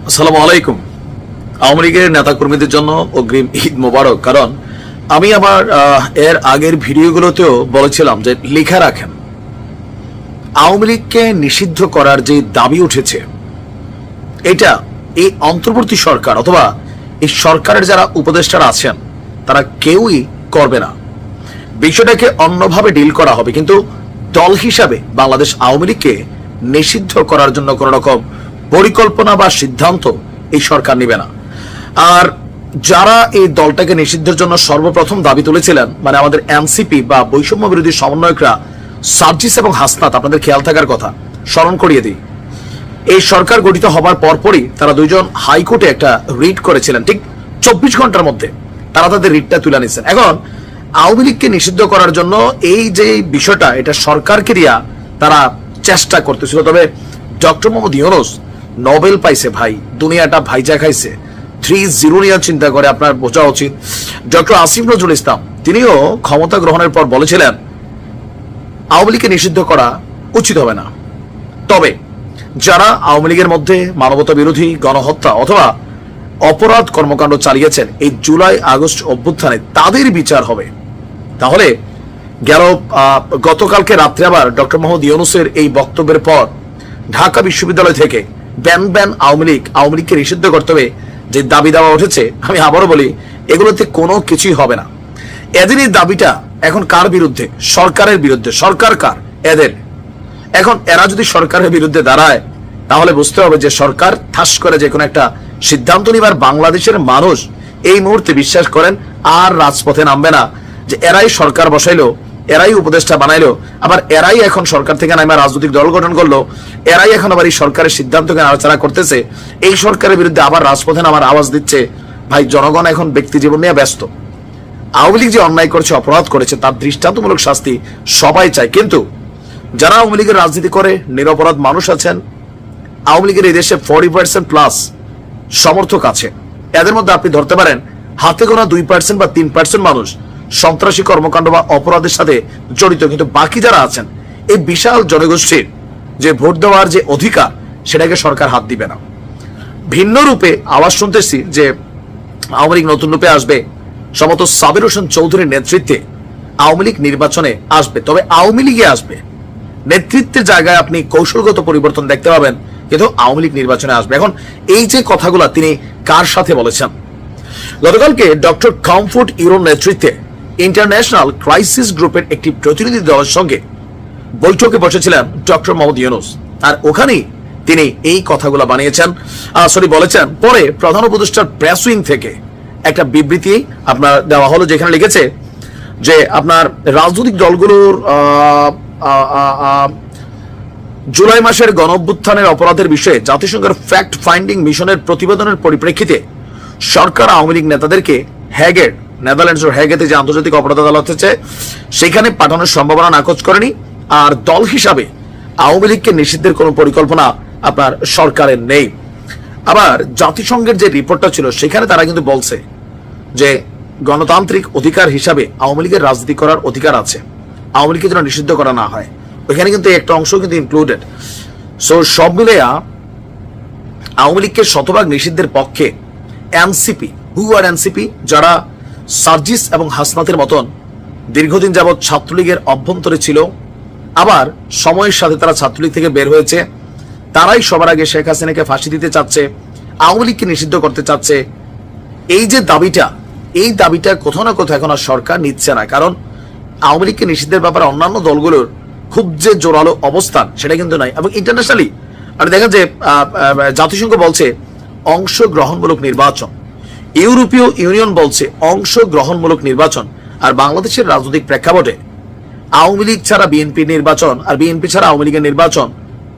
আসসালামু আলাইকুম। আওয়ামী লীগের নেতাকর্মীদের জন্য অগ্রিম ঈদ মোবারক। কারণ আমি আমার এর আগের ভিডিওগুলোতেও বলেছিলাম যে লিখে রাখেন, আওয়ামী লীগকে নিষিদ্ধ করার যে দাবি উঠেছে, এটা এই অন্তর্বর্তী সরকার অথবা এই সরকারের যারা উপদেষ্টারা আছেন তারা কেউই করবে না। বিষয়টাকে অন্যভাবে ডিল করা হবে, কিন্তু দল হিসাবে বাংলাদেশ আওয়ামী লীগকে নিষিদ্ধ করার জন্য কোন রকম পরিকল্পনা বা সিদ্ধান্ত এই সরকার নেবে না। আর যারা এই দলটাকে নিষিদ্ধের জন্য সর্বপ্রথম দাবি তুলেছিলেন, মানে আমাদের এনসিপি বা বৈষম্য বিরোধী সমন্বয়করা সার্জিস এবং হাসনাত, আপনাদের খেয়াল থাকার কথা, স্মরণ করিয়ে দিই। এই সরকার গঠিত হবার পরপরই তারা দুইজন হাইকোর্টে একটা রিট করেছিলেন, ঠিক 24 ঘন্টার মধ্যে তারা তাদের রিটটা তুলে নিচ্ছেন। এখন আওয়ামী লীগকে নিষিদ্ধ করার জন্য এই যে বিষয়টা, এটা সরকারকে দিয়া তারা চেষ্টা করতেছিল। তবে ডক্টর মোহাম্মদ ইউনূস নোবেল পাইছে ভাই, দুনিয়াটা ভাইজা খাইছে। 3-0 নিয়ে চিন্তা করে আপনার বোঝা উচিত। ডক্টর আসিফ নজরুল ইসলাম তিনিও ক্ষমতা গ্রহণের পর বলেছিলেন আওয়ামী লীগকে নিষিদ্ধ করা উচিত হবে না, তবে যারা আওয়ামী লীগের মধ্যে মানবতা বিরোধী গণহত্যা অথবা অপরাধ কর্মকাণ্ড চালিয়েছেন এই জুলাই আগস্ট অভ্যুত্থানে তাদের বিচার হবে। তাহলে গতকালকে রাত্রে আবার ডক্টর মোহাম্মদ ইউনূসের এই বক্তব্যের পর ঢাকা বিশ্ববিদ্যালয় থেকে ব্যান আওয়ামী লীগকে নিষিদ্ধ করতে হবে যে দাবি দেওয়া উঠেছে, আমি আবারও বলি এগুলোতে কোনো কিছুই হবে না। এদের এই দাবিটা এখন কার বিরুদ্ধে? সরকারের বিরুদ্ধে। সরকার কার? এদের। এখন এরা যদি সরকারের বিরুদ্ধে দাঁড়ায় তাহলে বুঝতে হবে যে সরকার ঠাস করে যে কোনো একটা সিদ্ধান্ত নিবার বাংলাদেশের মানুষ এই মুহূর্তে বিশ্বাস করেন আর রাজপথে নামবে না। যে এরাই সরকার বসাইলো, এরাই উপদেষ্টা বানাইলো, আবার এরাই এখন সরকার থেকে নামে রাজনৈতিক দল গঠন করলো, এরাই এখন আবার এই সরকারের সিদ্ধান্তকে আলোচনা করতেছে, এই সরকারের বিরুদ্ধে আবার রাজপথে নামার আওয়াজ দিচ্ছে। ভাই, জনগণ এখন ব্যক্তি জীবন নিয়ে ব্যস্ত। আওয়ামী লীগ যে অন্যায় করেছে, অপরাধ করেছে, তার দৃষ্টান্তমূলক শাস্তি সবাই চায়। কিন্তু যারা আওয়ামী লীগের রাজনীতি করে নিরপরাধ মানুষ আছেন, আওয়ামী লীগের এই দেশে 40% প্লাস সমর্থক আছে, এদের মধ্যে আপনি ধরতে পারেন হাতে গোনা 2% বা 3% মানুষ সন্ত্রাসী কর্মকাণ্ড বা অপরাধের সাথে জড়িত। কিন্তু বাকি যারা আছেন, এই বিশাল জনগোষ্ঠীর যে ভোট দেওয়ার যে অধিকার, সেটাকে সরকার হাত দিবে না। ভিন্ন রূপে আওয়াজ শুনতেছি যে আওয়ামী লীগ নতুন রূপে আসবে, সম্ভবত সাবির হোসেন চৌধুরীর নেতৃত্বে আওয়ামী লীগ নির্বাচনে আসবে। তবে আওয়ামী লীগে আসবে, নেতৃত্বের জায়গায় আপনি কৌশলগত পরিবর্তন দেখতে পাবেন, কিন্তু আওয়ামী লীগ নির্বাচনে আসবে। এখন এই যে কথাগুলো তিনি কার সাথে বলেছেন? গতকালকে ডক্টর কমফোর্ট ইউরোর নেতৃত্বে ইন্টারন্যাশনাল ক্রাইসিস গ্রুপের একটি প্রতিনিধি দলের সঙ্গে বৈঠকে বসেছিলেন ডক্টর মোহাম্মদ ইউনূস, আর ওখানেই তিনি এই কথাগুলো বলেছেন। পরে প্রধান উপদেষ্টার প্রেস উইং থেকে একটা বিবৃতি আপনার দেওয়া হলো, যেখানে লিখেছে যে আপনার রাজনৈতিক দলগুলোর জুলাই মাসের গণঅভ্যুত্থানের অপরাধের বিষয়ে জাতিসংঘের ফ্যাক্ট ফাইন্ডিং মিশনের প্রতিবেদনের পরিপ্রেক্ষিতে সরকার আওয়ামী লীগ নেতাদেরকে হ্যাগের, নেদারল্যান্ডসের হ্যাগেতে যে আন্তর্জাতিক অপরাধ আদালত আছে সেখানে পাঠানোর সম্ভাবনা নাকচ করেনি। আর দল হিসাবে আওয়ামী লীগকে নিষিদ্ধের কোনো পরিকল্পনা আপনার সরকারের নেই। আবার জাতিসংঘের যে রিপোর্টটা ছিল সেখানে তারা কিন্তু বলছে যে গণতান্ত্রিক অধিকার হিসাবে আওয়ামী লীগের রাজনীতি করার অধিকার আছে, আওয়ামী লীগকে যেন নিষিদ্ধ করা না হয়। ওইখানে কিন্তু একটা অংশ কিন্তু ইনক্লুডেড। সো সব মিলেয়া আওয়ামী লীগকে শতভাগ নিষিদ্ধের পক্ষে এনসিপি, এনসিপি যারা সার্জিস এবং হাসনাতের মতন দীর্ঘদিন যাবৎ ছাত্রলীগের অভ্যন্তরে ছিল, আবার সময়ের সাথে তারা ছাত্রলীগ থেকে বের হয়েছে, তারাই সবার আগে শেখ হাসিনাকে ফাঁসি দিতে চাচ্ছে, আওয়ামী লীগকে নিষিদ্ধ করতে চাচ্ছে। এই যে দাবিটা, এই দাবিটা কোথাও না কোথাও এখন আর সরকার নিচ্ছে না, কারণ আওয়ামী লীগকে নিষিদ্ধের ব্যাপারে অন্যান্য দলগুলোর খুব যে জোরালো অবস্থান সেটা কিন্তু নাই। এবং ইন্টারন্যাশনালি আপনি দেখেন যে জাতিসংঘ বলছে অংশগ্রহণমূলক নির্বাচন, ইউরোপীয় ইউনিয়ন বলছে অংশগ্রহণমূলক নির্বাচন, আর বাংলাদেশের রাজনৈতিক প্রেক্ষাপটে আওয়ামী লীগ ছাড়া বিএনপির নির্বাচন আর বিএনপি ছাড়া আওয়ামী লীগের নির্বাচন,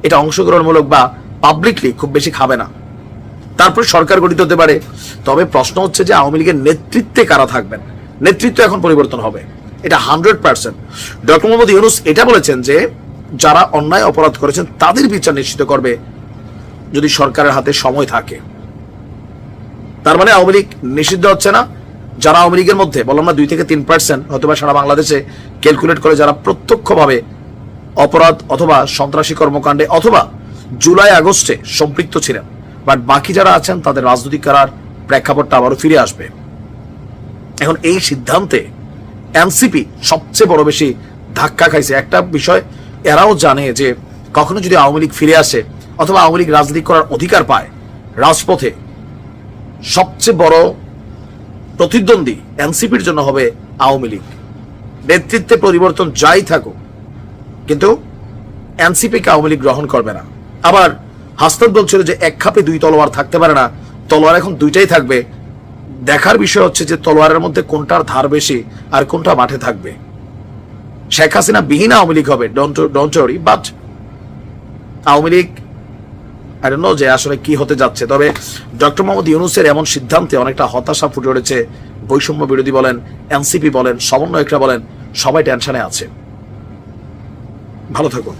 এটা অংশগ্রহণমূলক বা পাবলিকলি খুব বেশি খাবে না। তারপর সরকার গঠিত হতে পারে, তবে প্রশ্ন হচ্ছে যে আওয়ামী লীগের নেতৃত্বে কারা থাকবেন। নেতৃত্ব এখন পরিবর্তন হবে, এটা 100%। ডক্টর মোহাম্মদ ইউনূস এটা বলেছেন যে যারা অন্যায় অপরাধ করেছেন তাদের বিচার নিশ্চিত করবে যদি সরকারের হাতে সময় থাকে। তার মানে আওয়ামী লীগ নিষিদ্ধ হচ্ছে না, যারা আওয়ামী লীগের মধ্যে বললাম না 2 থেকে 3% হয়তো বা সারা বাংলাদেশে ক্যালকুলেট করে যারা প্রত্যক্ষভাবে অপরাধ অথবা সন্ত্রাসী কর্মকাণ্ডে অথবা জুলাই আগস্টে সম্পৃক্ত ছিলেন বাট বাকি যারা আছেন তাদের রাজনৈতিক করার প্রেক্ষাপটটা আবারও ফিরে আসবে। এখন এই সিদ্ধান্তে এনসিপি সবচেয়ে বড় বেশি ধাক্কা খাইছে। একটা বিষয় এরাও জানে যে কখনো যদি আওয়ামী লীগ ফিরে আসে অথবা আওয়ামী লীগ রাজনীতি করার অধিকার পায় রাজপথে, সবচেয়ে বড় প্রতিদ্বন্দ্বী এনসিপির জন্য হবে আওয়ামী লীগ। নেতৃত্বে পরিবর্তন যাই থাকুক, কিন্তু এনসিপিকে আওয়ামী লীগ গ্রহণ করবে না। আবার হাসনাত বলছিল যে এক খাপে দুই তলোয়ার থাকতে পারে না, তলোয়ার এখন দুইটাই থাকবে। দেখার বিষয় হচ্ছে যে তলোয়ারের মধ্যে কোনটার ধার বেশি আর কোনটা মাঠে থাকবে। শেখ হাসিনা বিহীন আওয়ামী লীগ হবে, don't worry, but Awami league I don't know যে আসলে কি হতে যাচ্ছে। তবে ডক্টর মোহাম্মদ ইউনূসের এমন সিদ্ধান্তে অনেকটা হতাশা ফুটে উঠেছে। বৈষম্য বিরোধী বলেন, এনসিপি বলেন, সমন্বয়করা বলেন, সবাই টেনশনে আছে। ভালো থাকুন।